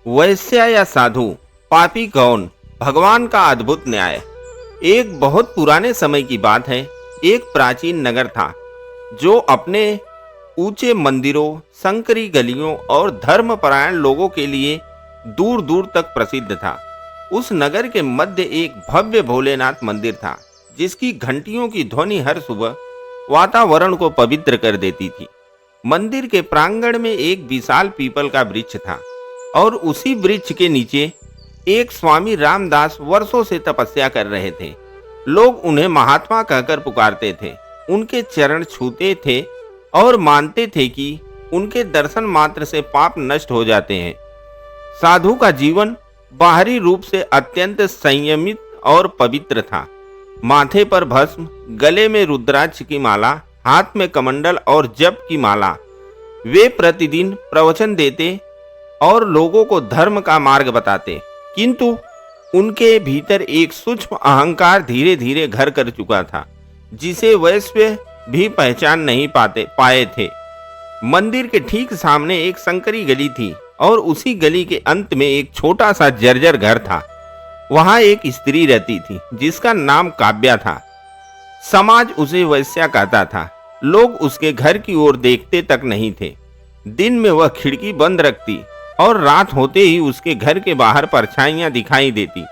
वैश्य या साधु, पापी कौन, भगवान का अद्भुत न्याय। एक बहुत पुराने समय की बात है। एक प्राचीन नगर था जो अपने ऊंचे मंदिरों, संकरी गलियों और धर्मपरायण लोगों के लिए दूर दूर तक प्रसिद्ध था। उस नगर के मध्य एक भव्य भोलेनाथ मंदिर था जिसकी घंटियों की ध्वनि हर सुबह वातावरण को पवित्र कर देती थी। मंदिर के प्रांगण में एक विशाल पीपल का वृक्ष था और उसी वृक्ष के नीचे एक स्वामी रामदास वर्षों से तपस्या कर रहे थे। लोग उन्हें महात्मा कहकर पुकारते थे, उनके चरण छूते थे और मानते थे कि उनके दर्शन मात्र से पाप नष्ट हो जाते हैं। साधु का जीवन बाहरी रूप से अत्यंत संयमित और पवित्र था। माथे पर भस्म, गले में रुद्राक्ष की माला, हाथ में कमंडल और जप की माला। वे प्रतिदिन प्रवचन देते और लोगों को धर्म का मार्ग बताते, किंतु उनके भीतर एक सूक्ष्म अहंकार धीरे धीरे घर कर चुका था जिसे वैश्य भी पहचान नहीं पाए थे। मंदिर के ठीक सामने एक संकरी गली थी और उसी गली के अंत में एक छोटा सा जर्जर घर था। वहां एक स्त्री रहती थी जिसका नाम काव्या था। समाज उसे वैश्या कहता था। लोग उसके घर की ओर देखते तक नहीं थे। दिन में वह खिड़की बंद रखती और रात होते ही उसके घर के बाहर परछाइयां दिखाई देती।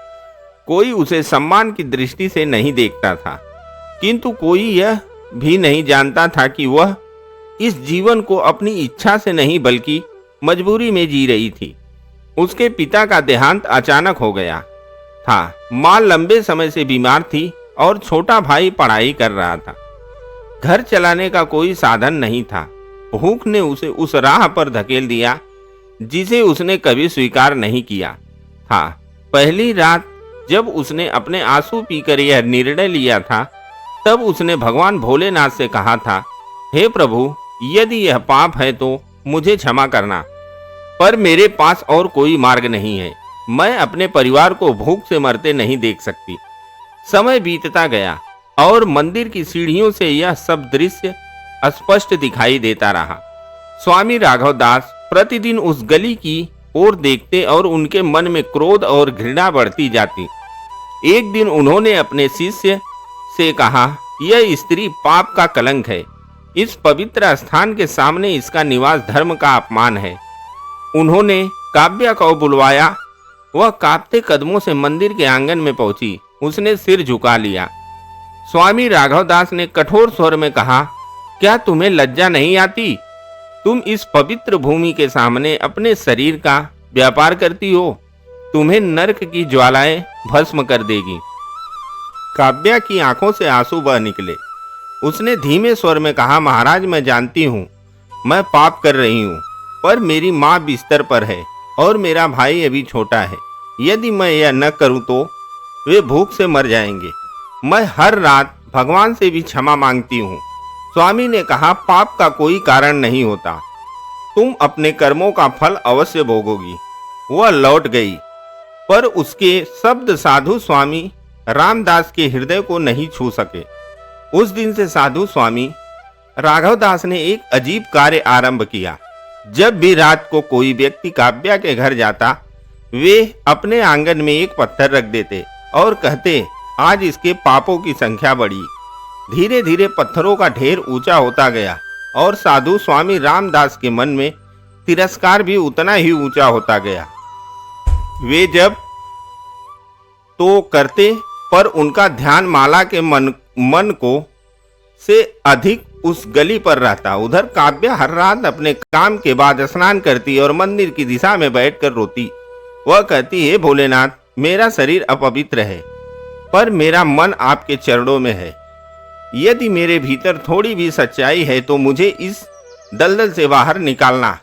कोई उसे सम्मान की दृष्टि से नहीं देखता था, किंतु कोई यह भी नहीं जानता था कि वह इस जीवन को अपनी इच्छा से नहीं बल्कि मजबूरी में जी रही थी। उसके पिता का देहांत अचानक हो गया था। मां लंबे समय से बीमार थी और छोटा भाई पढ़ाई कर रहा था। घर चलाने का कोई साधन नहीं था। भूख ने उसे उस राह पर धकेल दिया जिसे उसने कभी स्वीकार नहीं किया था। पहली रात जब उसने अपने आंसू पीकर यह निर्णय लिया था, तब उसने भगवान भोलेनाथ से कहा था, हे प्रभु, यदि यह पाप है तो मुझे क्षमा करना, पर मेरे पास और कोई मार्ग नहीं है। मैं अपने परिवार को भूख से मरते नहीं देख सकती। समय बीतता गया और मंदिर की सीढ़ियों से यह सब दृश्य स्पष्ट दिखाई देता रहा। स्वामी राघव दास प्रतिदिन उस गली की ओर देखते और उनके मन में क्रोध और घृणा बढ़ती जाती। एक दिन उन्होंने अपने शिष्य से कहा, यह स्त्री पाप का कलंक है। इस पवित्र स्थान के सामने इसका निवास धर्म का अपमान है। उन्होंने काव्या को बुलवाया। वह कांपते कदमों से मंदिर के आंगन में पहुंची। उसने सिर झुका लिया। स्वामी राघवदास ने कठोर स्वर में कहा, क्या तुम्हें लज्जा नहीं आती? तुम इस पवित्र भूमि के सामने अपने शरीर का व्यापार करती हो। तुम्हें नरक की ज्वालाएं भस्म कर देगी। काव्या की आंखों से आंसू बह निकले। उसने धीमे स्वर में कहा, महाराज, मैं जानती हूँ मैं पाप कर रही हूँ, पर मेरी माँ बिस्तर पर है और मेरा भाई अभी छोटा है। यदि मैं यह न करूँ तो वे भूख से मर जाएंगे। मैं हर रात भगवान से भी क्षमा मांगती हूँ। स्वामी ने कहा, पाप का कोई कारण नहीं होता। तुम अपने कर्मों का फल अवश्य भोगोगी। वह लौट गई, पर उसके शब्द साधु स्वामी रामदास के हृदय को नहीं छू सके। उस दिन से साधु स्वामी राघवदास ने एक अजीब कार्य आरंभ किया। जब भी रात को कोई व्यक्ति काव्या के घर जाता, वे अपने आंगन में एक पत्थर रख देते और कहते, आज इसके पापों की संख्या बढ़ी। धीरे धीरे पत्थरों का ढेर ऊंचा होता गया और साधु स्वामी रामदास के मन में तिरस्कार भी उतना ही ऊंचा होता गया। वे जब तो करते, पर उनका ध्यान माला के मन को से अधिक उस गली पर रहता। उधर काव्या हर रात अपने काम के बाद स्नान करती और मंदिर की दिशा में बैठकर रोती। वह कहती, हे भोलेनाथ, मेरा शरीर अपवित्र है, पर मेरा मन आपके चरणों में है। यदि मेरे भीतर थोड़ी भी सच्चाई है तो मुझे इस दलदल से बाहर निकालना।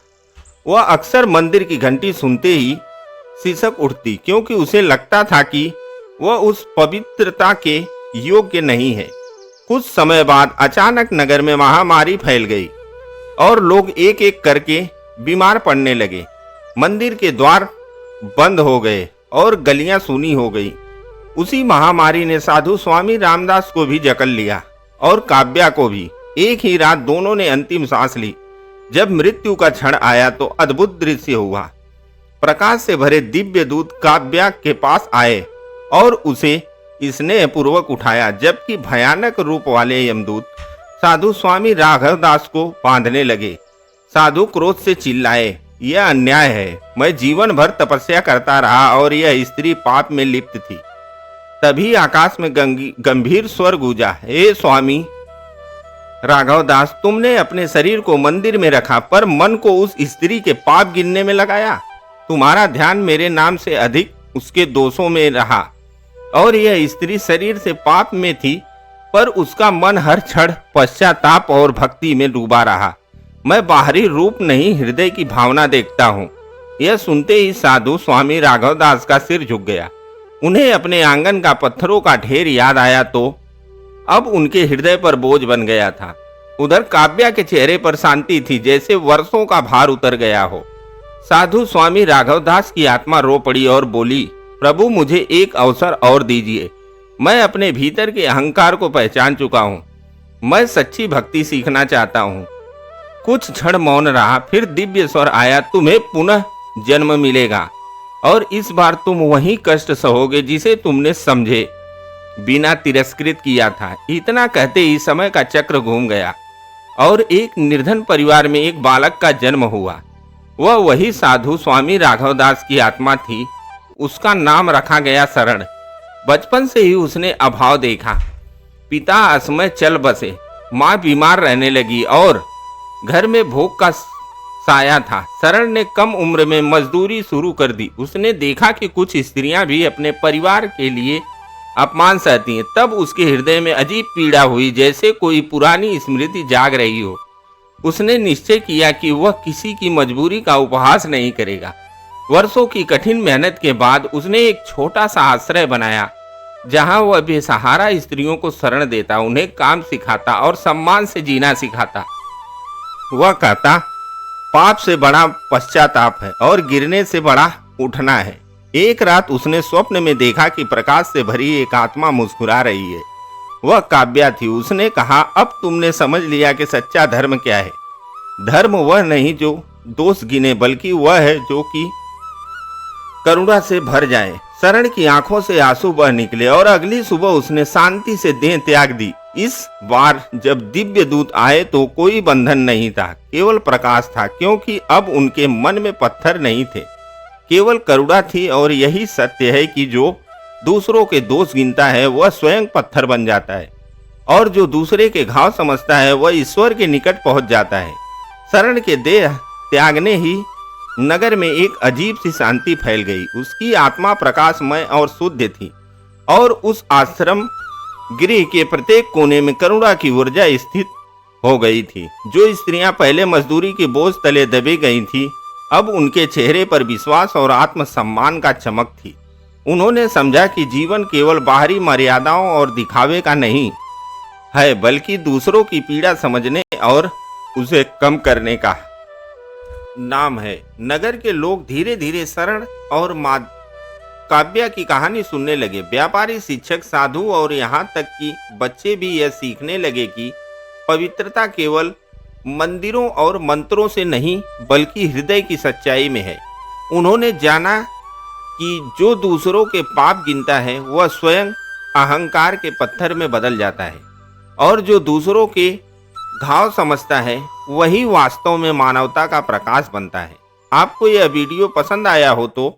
वह अक्सर मंदिर की घंटी सुनते ही सिसक उठती, क्योंकि उसे लगता था कि वह उस पवित्रता के योग्य नहीं है। कुछ समय बाद अचानक नगर में महामारी फैल गई और लोग एक एक करके बीमार पड़ने लगे। मंदिर के द्वार बंद हो गए और गलियां सूनी हो गई। उसी महामारी ने साधु स्वामी रामदास को भी जकड़ लिया और काव्या को भी। एक ही रात दोनों ने अंतिम सांस ली। जब मृत्यु का क्षण आया तो अद्भुत दृश्य हुआ। प्रकाश से भरे दिव्य दूत काव्या के पास आए और उसे स्नेहपूर्वक उठाया, जबकि भयानक रूप वाले यमदूत साधु स्वामी राघवदास को बांधने लगे। साधु क्रोध से चिल्लाए, यह अन्याय है। मैं जीवन भर तपस्या करता रहा और यह स्त्री पाप में लिप्त थी। तभी आकाश में गंभीर स्वर गूंजा, हे स्वामी राघवदास, तुमने अपने शरीर को मंदिर में रखा पर मन को उस स्त्री के पाप गिनने में लगाया। तुम्हारा ध्यान मेरे नाम से अधिक उसके दोषों में रहा और यह स्त्री शरीर से पाप में थी पर उसका मन हर क्षण पश्चाताप और भक्ति में डूबा रहा। मैं बाहरी रूप नहीं, हृदय की भावना देखता हूँ। यह सुनते ही साधु स्वामी राघवदास का सिर झुक गया। उन्हें अपने आंगन का पत्थरों का ढेर याद आया तो अब उनके हृदय पर बोझ बन गया था। उधर काव्या के चेहरे पर शांति थी, जैसे वर्षों का भार उतर गया हो। साधु स्वामी राघवदास की आत्मा रो पड़ी और बोली, प्रभु मुझे एक अवसर और दीजिए। मैं अपने भीतर के अहंकार को पहचान चुका हूँ। मैं सच्ची भक्ति सीखना चाहता हूँ। कुछ क्षण मौन रहा, फिर दिव्य स्वर आया, तुम्हें पुनः जन्म मिलेगा और इस बार तुम वही कष्ट सहोगे जिसे तुमने समझे बिना तिरस्कृत किया था। इतना कहते ही समय का चक्र घूम गया और एक निर्धन परिवार में एक बालक का जन्म हुआ। वह वही साधु स्वामी राघवदास की आत्मा थी। उसका नाम रखा गया शरण। बचपन से ही उसने अभाव देखा। पिता असमय चल बसे, माँ बीमार रहने लगी और घर में भोग का साया था। शरण ने कम उम्र में मजदूरी शुरू कर दी। उसने देखा कि कुछ स्त्रियां भी अपने परिवार के लिए अपमान सहती हैं। तब उसके हृदय में अजीब पीड़ा हुई, जैसे कोई पुरानी स्मृति जाग रही हो। उसने निश्चय किया कि वह किसी की मजबूरी का उपहास नहीं करेगा। वर्षों की कठिन मेहनत के बाद उसने एक छोटा सा आश्रय बनाया, जहां वह बेसहारा स्त्रियों को शरण देता, उन्हें काम सिखाता और सम्मान से जीना सिखाता। वह कहता, पाप से बड़ा पश्चाताप है और गिरने से बड़ा उठना है। एक रात उसने स्वप्न में देखा कि प्रकाश से भरी एक आत्मा मुस्कुरा रही है। वह काव्या थी। उसने कहा, अब तुमने समझ लिया कि सच्चा धर्म क्या है। धर्म वह नहीं जो दोष गिने, बल्कि वह है जो कि करुणा से भर जाए। शरण की आंखों से आंसू बह निकले और अगली सुबह उसने शांति से देह त्याग दी। इस बार जब दिव्य दूत आए तो कोई बंधन नहीं था, केवल प्रकाश था, क्योंकि अब उनके मन में पत्थर नहीं थे, केवल करुणा थी। और यही सत्य है कि जो दूसरों के दोष गिनता है वह स्वयं पत्थर बन जाता है और जो दूसरे के घाव समझता है वह ईश्वर के निकट पहुंच जाता है। शरण के देह त्यागने ही नगर में एक अजीब सी शांति फैल गई। उसकी आत्मा प्रकाशमय और शुद्ध थी और उस आश्रम गृह के प्रत्येक कोने में करुणा की ऊर्जा स्थित हो गई थी। जो स्त्रियां पहले मजदूरी के बोझ तले दबी गई थी, अब उनके चेहरे पर विश्वास और आत्मसम्मान का चमक थी। उन्होंने समझा कि जीवन केवल बाहरी मर्यादाओं और दिखावे का नहीं है, बल्कि दूसरों की पीड़ा समझने और उसे कम करने का नाम है। नगर के लोग धीरे धीरे शरण और काव्या की कहानी सुनने लगे। व्यापारी, शिक्षक, साधु और यहाँ तक कि बच्चे भी यह सीखने लगे कि पवित्रता केवल मंदिरों और मंत्रों से नहीं, बल्कि हृदय की सच्चाई में है। उन्होंने जाना कि जो दूसरों के पाप गिनता है वह स्वयं अहंकार के पत्थर में बदल जाता है और जो दूसरों के घाव समझता है वही वास्तव में मानवता का प्रकाश बनता है। आपको यह वीडियो पसंद आया हो तो